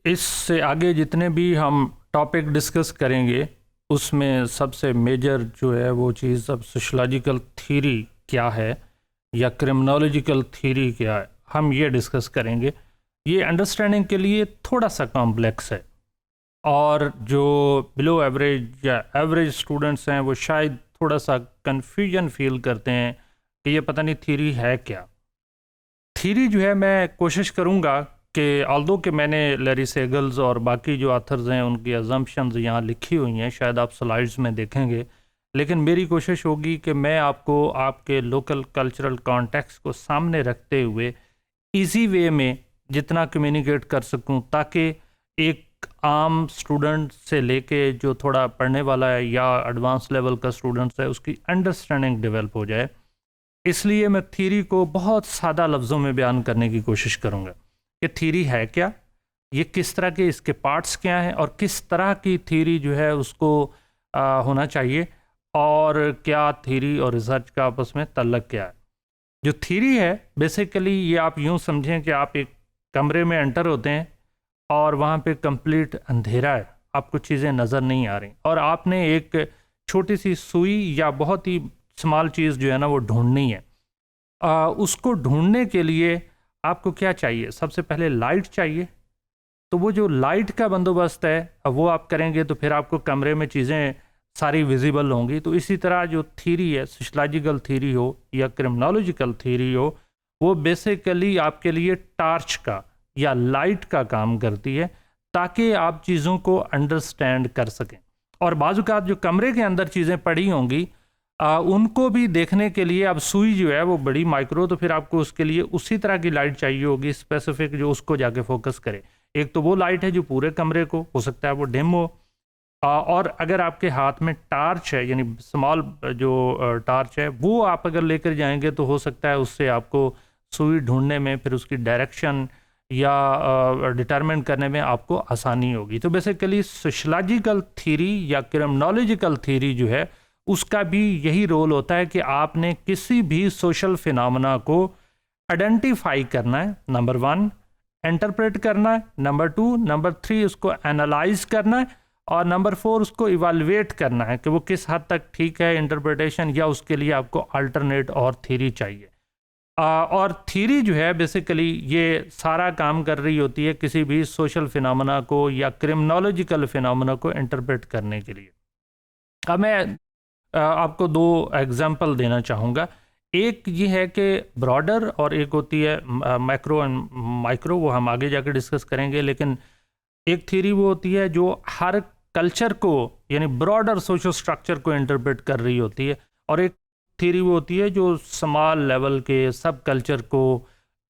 इससे आगे जितने भी हम टॉपिक डिस्कस करेंगे उसमें सबसे मेजर जो है वो चीज़ अब सोशलॉजिकल थ्योरी क्या है या क्रिमिनोलॉजिकल थ्योरी क्या है, हम ये डिस्कस करेंगे। ये अंडरस्टैंडिंग के लिए थोड़ा सा कॉम्प्लेक्स है और जो बिलो एवरेज या एवरेज स्टूडेंट्स हैं वो शायद थोड़ा सा कन्फ्यूजन फील करते हैं कि ये पता नहीं थ्योरी है क्या। थ्योरी जो है मैं कोशिश करूँगा कि ऑल्दो कि मैंने लैरी सेगल्स और बाकी जो ऑथर्स हैं उनकी अजम्पशंस यहाँ लिखी हुई हैं, शायद आप स्लाइड्स में देखेंगे, लेकिन मेरी कोशिश होगी कि मैं आपको आपके लोकल कल्चरल कॉन्टेक्स्ट को सामने रखते हुए इजी वे में जितना कम्युनिकेट कर सकूं ताकि एक आम स्टूडेंट से लेके जो थोड़ा पढ़ने वाला है या एडवांस लेवल का स्टूडेंट्स है उसकी अंडरस्टैंडिंग डेवलप हो जाए। इसलिए मैं थ्योरी को बहुत सादा लफ्ज़ों में बयान करने की कोशिश करूँगा कि थ्योरी है क्या, ये किस तरह के इसके पार्ट्स क्या हैं और किस तरह की थ्योरी जो है उसको होना चाहिए और क्या थ्योरी और रिसर्च का आपस में तल्लक क्या है। जो थ्योरी है बेसिकली ये आप यूँ समझें कि आप एक कमरे में एंटर होते हैं और वहाँ पे कंप्लीट अंधेरा है, आपको चीज़ें नज़र नहीं आ रही और आपने एक छोटी सी सुई या बहुत ही स्मॉल चीज़ जो है ना वो ढूंढनी है। उसको ढूंढने के लिए आपको क्या चाहिए? सबसे पहले लाइट चाहिए। तो वो जो लाइट का बंदोबस्त है वो आप करेंगे तो फिर आपको कमरे में चीज़ें सारी विजिबल होंगी। तो इसी तरह जो थ्योरी है, सोशलॉजिकल थ्योरी हो या क्रिमिनोलॉजिकल थ्योरी हो, वो बेसिकली आपके लिए टार्च का या लाइट का काम करती है ताकि आप चीज़ों को अंडरस्टैंड कर सकें। और बाज़-औक़ात जो कमरे के अंदर चीज़ें पड़ी होंगी उनको भी देखने के लिए अब सुई जो है वो बड़ी माइक्रो, तो फिर आपको उसके लिए उसी तरह की लाइट चाहिए होगी स्पेसिफिक जो उसको जाके फोकस करे। एक तो वो लाइट है जो पूरे कमरे को, हो सकता है वो डिम हो, और अगर आपके हाथ में टार्च है यानी स्मॉल जो टार्च है वो आप अगर लेकर जाएंगे तो हो सकता है उससे आपको सुई ढूंढने में फिर उसकी डायरेक्शन या डिटरमिन करने में आपको आसानी होगी। तो बेसिकली सोशलॉजिकल थ्योरी या क्रिमिनोलॉजिकल थ्योरी जो है उसका भी यही रोल होता है कि आपने किसी भी सोशल फिनोमेना को आइडेंटिफाई करना है, नंबर 1 इंटरप्रेट करना है, नंबर 2, नंबर 3 उसको एनालाइज करना है और नंबर 4 उसको इवैल्यूएट करना है कि वो किस हद तक ठीक है इंटरप्रिटेशन या उसके लिए आपको अल्टरनेट और थ्योरी चाहिए। और थ्योरी जो है बेसिकली ये सारा काम कर रही होती है किसी भी सोशल फिनोमेना को या क्रिमिनोलॉजिकल फिनोमेना को इंटरप्रेट करने के लिए। अब मैं आपको 2 एग्जांपल देना चाहूँगा। एक ये है कि ब्रॉडर और एक होती है मैक्रो एंड माइक्रो, वो हम आगे जाकर डिस्कस करेंगे। लेकिन एक थ्योरी वो होती है जो हर कल्चर को यानी ब्रॉडर सोशल स्ट्रक्चर को इंटरप्रेट कर रही होती है और एक थ्योरी वो होती है जो स्मॉल लेवल के सब कल्चर को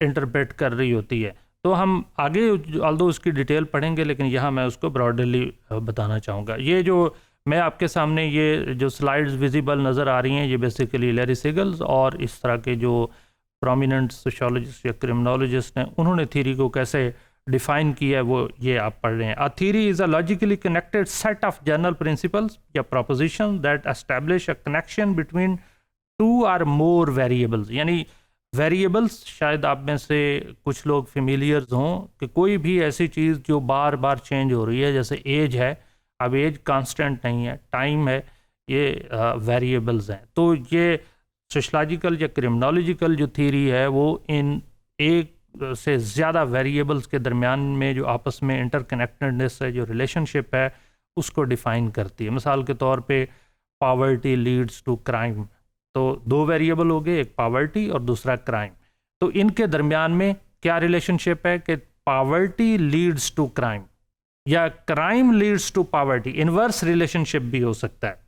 इंटरप्रेट कर रही होती है। तो हम आगे ऑल्दो उसकी डिटेल पढ़ेंगे लेकिन यहाँ मैं उसको ब्रॉडली बताना चाहूँगा। ये जो मैं आपके सामने ये जो स्लाइड्स विजिबल नज़र आ रही हैं ये बेसिकली लैरी सेगल्स और इस तरह के जो प्रोमिनेंट सोशियोलॉजिस्ट या क्रिमिनोलॉजिस्ट हैं उन्होंने थ्योरी को कैसे डिफाइन किया है वो ये आप पढ़ रहे हैं। A theory is a logically connected set of general principles या proposition that establish a connection between 2 और मोर वेरिएबल्स। यानी वेरिएबल्स शायद आप में से कुछ लोग फेमिलियर्स हों कि कोई भी ऐसी चीज़ जो बार बार चेंज हो रही है, जैसे एज है, अब एज कांस्टेंट नहीं है, टाइम है, ये वेरिएबल्स हैं। तो ये सोशलॉजिकल या क्रिमिनोलॉजिकल जो थ्योरी है वो इन एक से ज़्यादा वेरिएबल्स के दरमियान में जो आपस में इंटरकनेक्टेडनेस है, जो रिलेशनशिप है, उसको डिफ़ाइन करती है। मिसाल के तौर पे पॉवर्टी लीड्स टू क्राइम, तो 2 वेरिएबल हो गए, एक पॉवर्टी और दूसरा क्राइम। तो इनके दरमियान में क्या रिलेशनशिप है कि पॉवर्टी लीड्स टू क्राइम या crime leads to poverty, inverse relationship भी हो सकता है।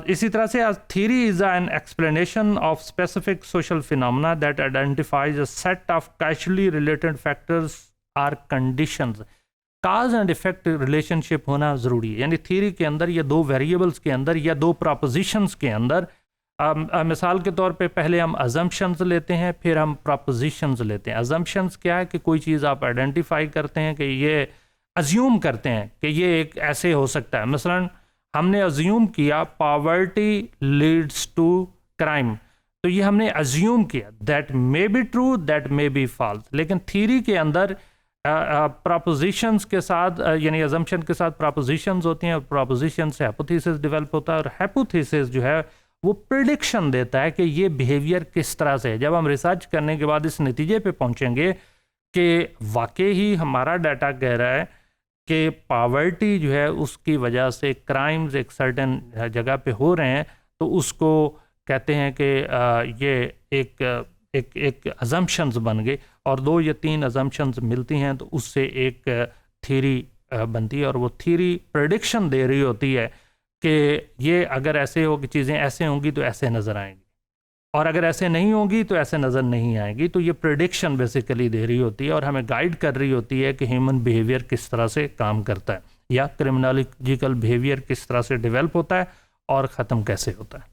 इसी तरह से theory is an explanation of specific social phenomena that identifies a set of causally related factors or conditions. Cause and effect relationship होना ज़रूरी है, यानी थ्योरी के अंदर या 2 वेरिएबल्स के अंदर या 2 प्रोपोजिशंस के अंदर मिसाल के तौर पे पहले हम अजम्पशंस लेते हैं फिर हम प्रोपोजिशंस लेते हैं। अजम्पशंस क्या है कि कोई चीज़ आप आइडेंटिफाई करते हैं कि ये अज्यूम करते हैं कि ये एक ऐसे हो सकता है। मसलन हमने अज्यूम किया पॉवर्टी लीड्स टू क्राइम, तो ये हमने अज्यूम किया that may be true that may be false. लेकिन थ्योरी के अंदर प्रपोजिशंस के साथ यानी अजम्पशन के साथ प्रपोजिशंस होती हैं और प्रपोजिशन से हाइपोथेसिस डेवलप होता है और हाइपोथेसिस जो है वो प्रेडिक्शन देता है कि ये बिहेवियर किस तरह से है। जब हम रिसर्च करने के बाद इस नतीजे पे पहुंचेंगे कि वाकई ही हमारा डाटा कह रहा है कि पावर्टी जो है उसकी वजह से क्राइम्स एक सर्टेन जगह पे हो रहे हैं, तो उसको कहते हैं कि ये एक अजम्पशंस बन गए और 2 या 3 अजम्पशंस मिलती हैं तो उससे एक थ्योरी बनती है और वो थ्योरी प्रेडिक्शन दे रही होती है कि ये अगर ऐसे हो कि चीज़ें ऐसे होंगी तो ऐसे नज़र आएंगी और अगर ऐसे नहीं होंगी तो ऐसे नज़र नहीं आएंगी। तो ये प्रेडिक्शन बेसिकली दे रही होती है और हमें गाइड कर रही होती है कि ह्यूमन बिहेवियर किस तरह से काम करता है या क्रिमिनोलॉजिकल बिहेवियर किस तरह से डेवलप होता है और ख़त्म कैसे होता है।